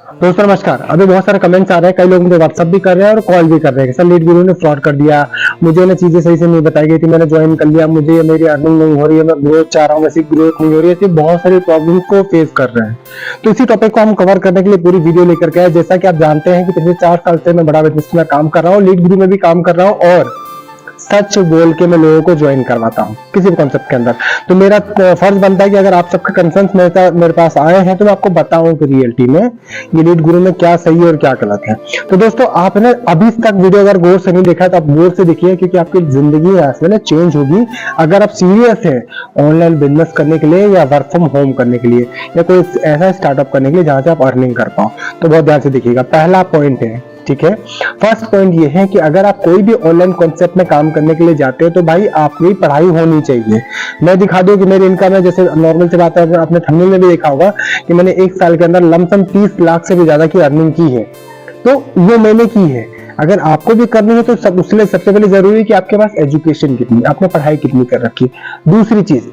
दोस्तों नमस्कार। अभी बहुत सारे कमेंट्स आ रहे हैं, कई लोग मुझे व्हाट्सअप भी कर रहे हैं और कॉल भी कर रहे हैं कि सर लीड गुरु ने फ्रॉड कर दिया, मुझे ना चीजें सही से नहीं बताई गई थी, मैंने ज्वाइन कर लिया, मुझे मेरी अर्निंग नहीं हो रही है, मैं ग्रोथ चाह रहा हूँ, वैसी ग्रोथ नहीं हो रही है। ऐसी बहुत सारी प्रॉब्लम को फेस कर रहे हैं। तो इसी टॉपिक को हम कवर करने के लिए पूरी वीडियो लेकर के आए। जैसा कि आप जानते हैं कि पिछले 4 साल से मैं बड़ा बिजनेस में काम कर रहा हूँ, लीड गुरु में भी काम कर रहा हूँ और सच बोल के मैं लोगों को ज्वाइन करवाता हूँ किसी भी कॉन्सेप्ट के अंदर। तो मेरा फर्ज बनता है कि अगर आप सबके कंसर्न्स मेरे पास आए हैं तो मैं आपको बताऊं कि रियलिटी में ये लीड गुरु में क्या सही है और क्या गलत है। तो दोस्तों आपने अभी तक वीडियो अगर गौर से नहीं देखा है तो आप गौर से देखिए, क्योंकि आपकी जिंदगी में चेंज होगी अगर आप सीरियस है ऑनलाइन बिजनेस करने के लिए या वर्क फ्रॉम होम करने के लिए या कोई ऐसा स्टार्टअप करने के लिए जहां से आप अर्निंग कर पाओ। तो बहुत ध्यान से देखिएगा। पहला पॉइंट है, ठीक है, फर्स्ट पॉइंट ये है कि अगर आप कोई भी ऑनलाइन कॉन्सेप्ट में काम करने के लिए जाते हो तो भाई आपकी पढ़ाई होनी चाहिए। मैं दिखा दूं कि मेरी इनकम है, जैसे नॉर्मल से बात है, आपने थंबनेल में भी देखा होगा कि मैंने 1 साल के अंदर लमसम 30 लाख से भी ज्यादा की अर्निंग की है। तो वो मैंने की है। अगर आपको भी करनी है तो उसके लिए सबसे पहले जरूरी है कि आपके पास एजुकेशन कितनी, आपने पढ़ाई कितनी कर रखी। दूसरी चीज,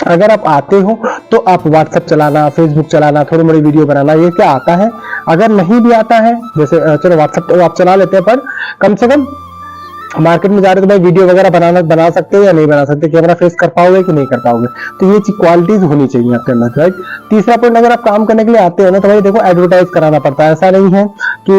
अगर आप आते हो तो आप व्हाट्सएप चलाना, फेसबुक चलाना, थोड़ी मोड़ी वीडियो बनाना, ये क्या आता है। अगर नहीं भी आता है, जैसे चलो व्हाट्सएप तो आप चला लेते हैं, पर कम से कम मार्केट में जा रहे तो भाई वीडियो वगैरह बना सकते हो या नहीं बना सकते, कैमरा फेस कर पाओगे कि नहीं कर पाओगे। तो ये क्वालिटीज होनी चाहिए आपके अंदर, राइट। तीसरा पॉइंट, अगर आप काम करने के लिए आते हो ना तो भाई देखो एडवर्टाइज कराना पड़ता है। ऐसा नहीं है कि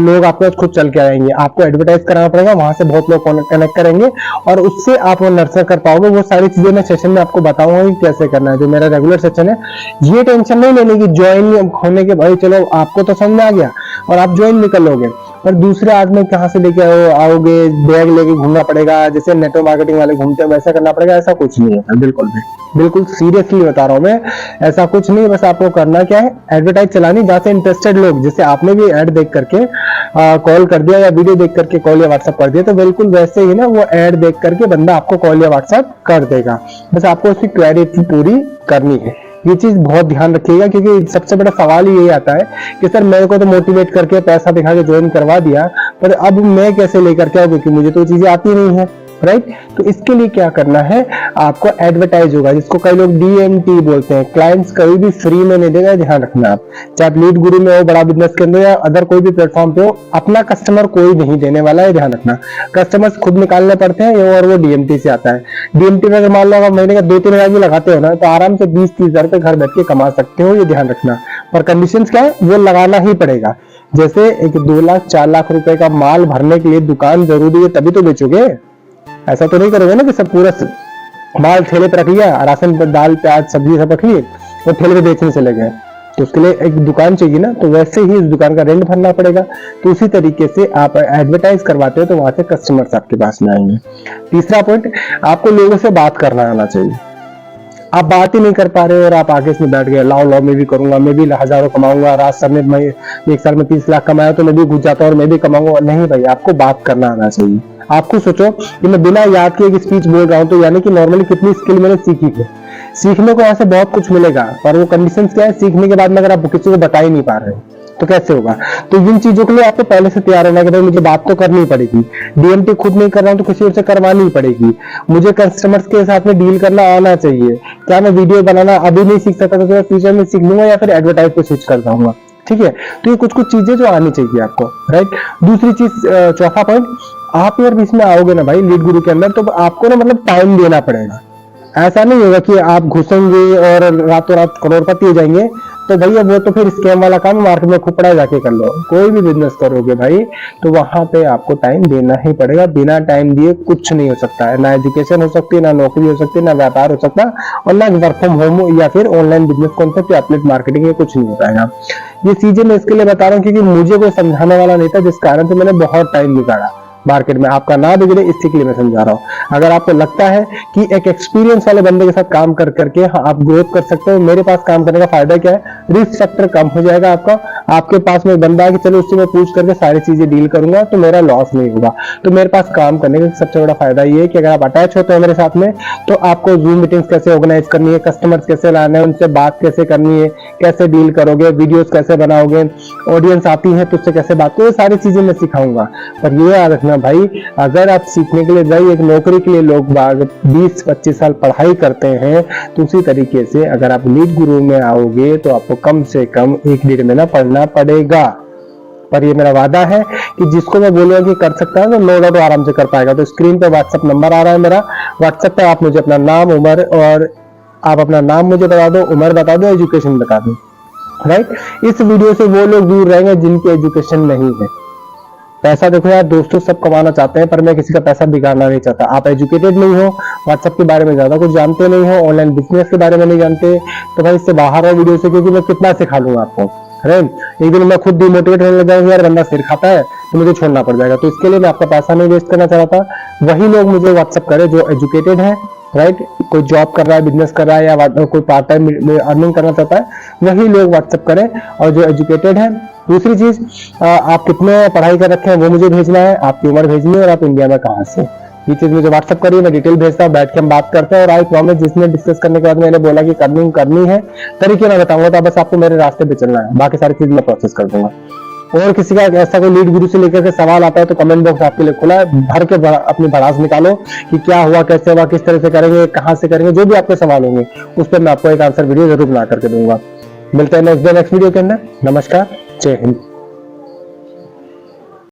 लोग आपके खुद चल के आएंगे, आपको एडवर्टाइज कराना पड़ेगा, वहां से बहुत लोग कनेक्ट करेंगे और उससे आप वो नर्चर कर पाओगे। वो सारी चीजें मैं सेशन में आपको बताऊंगा कि कैसे करना है, जो मेरा रेगुलर सेशन है। ये टेंशन नहीं लेने की ज्वाइन होने के, भाई चलो आपको तो समझ में आ गया और आप ज्वाइन भी कर लोगे, पर दूसरे आदमी कहाँ से लेके आओगे, बैग लेके घूमना पड़ेगा, जैसे नेटवर्क मार्केटिंग वाले घूमते हैं वैसा करना पड़ेगा। ऐसा कुछ नहीं है, बिल्कुल भी, बिल्कुल सीरियसली बता रहा हूं मैं, ऐसा कुछ नहीं है। बस आपको करना क्या है, एडवर्टाइज चलानी, जहां से इंटरेस्टेड लोग, जैसे आपने भी एड देख करके कॉल कर दिया या वीडियो देख करके कॉल या व्हाट्सएप कर दिया, तो बिल्कुल वैसे ही ना वो एड देख करके बंदा आपको कॉल या व्हाट्सएप कर देगा। बस आपको उसकी क्लैरिटी पूरी करनी है। ये चीज बहुत ध्यान रखिएगा, क्योंकि सबसे बड़ा सवाल ही यही आता है कि सर मेरे को तो मोटिवेट करके पैसा दिखा के ज्वाइन करवा दिया, पर अब मैं कैसे लेकर के आऊं, क्योंकि मुझे तो चीजें आती नहीं है, राइट। तो इसके लिए क्या करना है, आपको एडवर्टाइज होगा, जिसको कई लोग DMT बोलते हैं। क्लाइंट्स कभी भी फ्री में नहीं देगा, ध्यान रखना। आप चाहे आप लीड गुरु में हो, बड़ा बिजनेस के अंदर या अदर कोई भी प्लेटफॉर्म पे हो, अपना कस्टमर कोई नहीं देने वाला है, ध्यान रखना। कस्टमर्स खुद निकालने पड़ते हैं और वो DMT से आता है। DMT में अगर मान लो आप महीने का 2-3 हजार भी लगाते हो ना, तो आराम से 20-30 हजार रुपए घर बैठ के कमा सकते हो, ये ध्यान रखना। पर कंडीशन क्या है, वो लगाना ही पड़ेगा। जैसे एक 2 लाख 4 लाख रुपए का माल भरने के लिए दुकान जरूरी है, तभी तो बेचोगे। ऐसा तो नहीं करोगे ना कि सब पूरा माल ठेले पर रख लिया, राशन पर दाल प्याज सब्जी सब रख लिए और ठेले पे बेचने चले गए। तो उसके लिए एक दुकान चाहिए ना, तो वैसे ही उस दुकान का रेंट भरना पड़ेगा। तो उसी तरीके से आप एडवर्टाइज करवाते हो तो वहां से कस्टमर्स आपके पास में आएंगे। तीसरा पॉइंट, आपको लोगों से बात करना आना चाहिए। आप बात ही नहीं कर पा रहे हो और आप आगे इसमें बैठ गए, लाओ मैं भी करूंगा, मैं भी हजारों कमाऊंगा, राज सर ने 1 साल में 30 लाख कमाया तो मैं भी घुस जाता हूँ और मैं भी कमाऊंगा। नहीं भाई, आपको बात करना आना चाहिए। आपको सोचो कि मैं बिना याद किए एक स्पीच बोल रहा हूं, तो यानी कि नॉर्मली कितनी स्किल मैंने सीखी है। सीखने को ऐसे बहुत कुछ मिलेगा, पर वो कंडीशन क्या है, सीखने के बाद में अगर आप किसी को बता ही नहीं पा रहे तो कैसे होगा। तो इन चीजों के लिए आपको पहले से तैयार रहना कि भाई मुझे बात तो करनी पड़ेगी। DMT खुद नहीं कर रहा हूं तो किसी और से करवानी पड़ेगी। मुझे कस्टमर्स के साथ में डील करना आना चाहिए। क्या मैं वीडियो बनाना अभी नहीं सीख सकता, तो फ्यूचर में सीख लूंगा या फिर एडवर्टाइज पे स्विच कर जाऊंगा, ठीक है। तो ये कुछ चीजें जो आनी चाहिए आपको, राइट। दूसरी चीज, चौथा पॉइंट, आप यार बीच में आओगे ना भाई लीड गुरु के अंदर, तो आपको ना मतलब टाइम देना पड़ेगा। ऐसा नहीं होगा कि आप घुसेंगे और रातों रात करोड़पति हो जाएंगे। तो भैया वो तो फिर स्कैम वाला काम मार्केट में खुपड़ा जाके कर लो। कोई भी बिजनेस करोगे भाई तो वहां पे आपको टाइम देना ही पड़ेगा। बिना टाइम दिए कुछ नहीं हो सकता है। ना एजुकेशन हो सकती है, ना नौकरी हो सकती है, ना व्यापार हो सकता, और ना वर्क फ्रॉम होम या फिर ऑनलाइन बिजनेस कॉन्सेप्ट या एफिलिएट मार्केटिंग, ये कुछ नहीं हो पाएगा। ये चीजें मैं इसके लिए बता रहा हूँ क्योंकि मुझे कोई समझाने वाला नहीं था, जिस कारण से मैंने बहुत टाइम निकाला मार्केट में। आपका ना बिगड़े इसी के लिए मैं समझा रहा हूं। अगर आपको लगता है कि एक एक्सपीरियंस वाले बंदे के साथ काम कर करके आप ग्रोथ कर सकते हो, मेरे पास काम करने का फायदा क्या है, रिस्क फैक्टर कम हो जाएगा आपका। आपके पास में बंदा है कि चलो उससे मैं पूछ करके सारी चीजें डील करूंगा तो मेरा लॉस नहीं होगा। तो मेरे पास काम करने का सबसे बड़ा फायदा ये है कि अगर आप अटैच होते हैं मेरे साथ में, तो आपको जूम मीटिंग्स कैसे ऑर्गेनाइज करनी है, कस्टमर्स कैसे लाना है, उनसे बात कैसे करनी है, कैसे डील करोगे, वीडियोस कैसे बनाओगे, ऑडियंस आती है तो उससे कैसे बात करो, सारी चीजें मैं सिखाऊंगा। पर ये याद रखना भाई, अगर आप सीखने के लिए जाइए, एक नौकरी के लिए लोग 20-25 साल पढ़ाई करते हैं, तो उसी तरीके से अगर आप लीड गुरु में आओगे तो आपको कम से कम 1-1.5 महीना पढ़ना करना पड़ेगा। पर ये मेरा वादा है कि जिसको मैं बोलूंगा कि कर सकता है तो नो डाउट आराम से कर पाएगा। तो स्क्रीन पे व्हाट्सएप नंबर आ रहा है मेरा, व्हाट्सएप पे आप मुझे अपना नाम, उम्र और आप अपना नाम मुझे बता दो, उम्र बता दो, एजुकेशन बता दो, राइट। इस वीडियो से वो लोग दूर रहेंगे जिनकी एजुकेशन नहीं है। पैसा देखो यार दोस्तों, सब कमाना चाहते हैं, पर मैं किसी का पैसा बिगाड़ना नहीं चाहता। आप एजुकेटेड नहीं हो, व्हाट्सएप के बारे में ज्यादा कुछ जानते नहीं हो, ऑनलाइन बिजनेस के बारे में नहीं जानते, तो भाई इससे बाहर आओ वीडियो से, क्योंकि मैं कितना सिखा लूंगा आपको, राइट। एक दिन मैं खुद डिमोटिवेट होने लग जाऊंगा, यार बंदा सिर खाता है तो मुझे छोड़ना पड़ जाएगा। तो इसके लिए मैं आपका पैसा नहीं वेस्ट करना चाहता। वही लोग मुझे व्हाट्सएप करे जो एजुकेटेड है, राइट, कोई जॉब कर रहा है, बिजनेस कर रहा है, या कोई पार्ट टाइम अर्निंग करना चाहता है, वही लोग व्हाट्सएप करें और जो एजुकेटेड है। दूसरी चीज, आप कितने पढ़ाई कर रखे हैं वो मुझे भेजना है, आपकी उम्र भेजनी है और आप इंडिया में कहाँ से, ये चीज मुझे व्हाट्सएप करिए, मैं डिटेल भेजता हूँ, बैठ के हम बात करते हैं। और आई प्रॉमिस, जिसने डिस्कस करने के बाद मैंने बोला कि करनी है, तरीके मैं बताऊंगा, तो बस आपको मेरे रास्ते पे चलना है, बाकी सारी चीज मैं प्रोसेस कर दूंगा। और किसी का ऐसा कोई लीड गुरु से लेकर के सवाल आता है तो कमेंट बॉक्स आपके लिए खुला है, भर के अपनी भड़ास निकालो कि क्या हुआ, कैसे हुआ, किस तरह से करेंगे, कहाँ से करेंगे, जो भी आपके सवाल होंगे उस पर मैं आपको एक आंसर वीडियो जरूर बना करके दूंगा। मिलते हैं नेक्स्ट वीडियो के अंदर। नमस्कार, जय हिंद।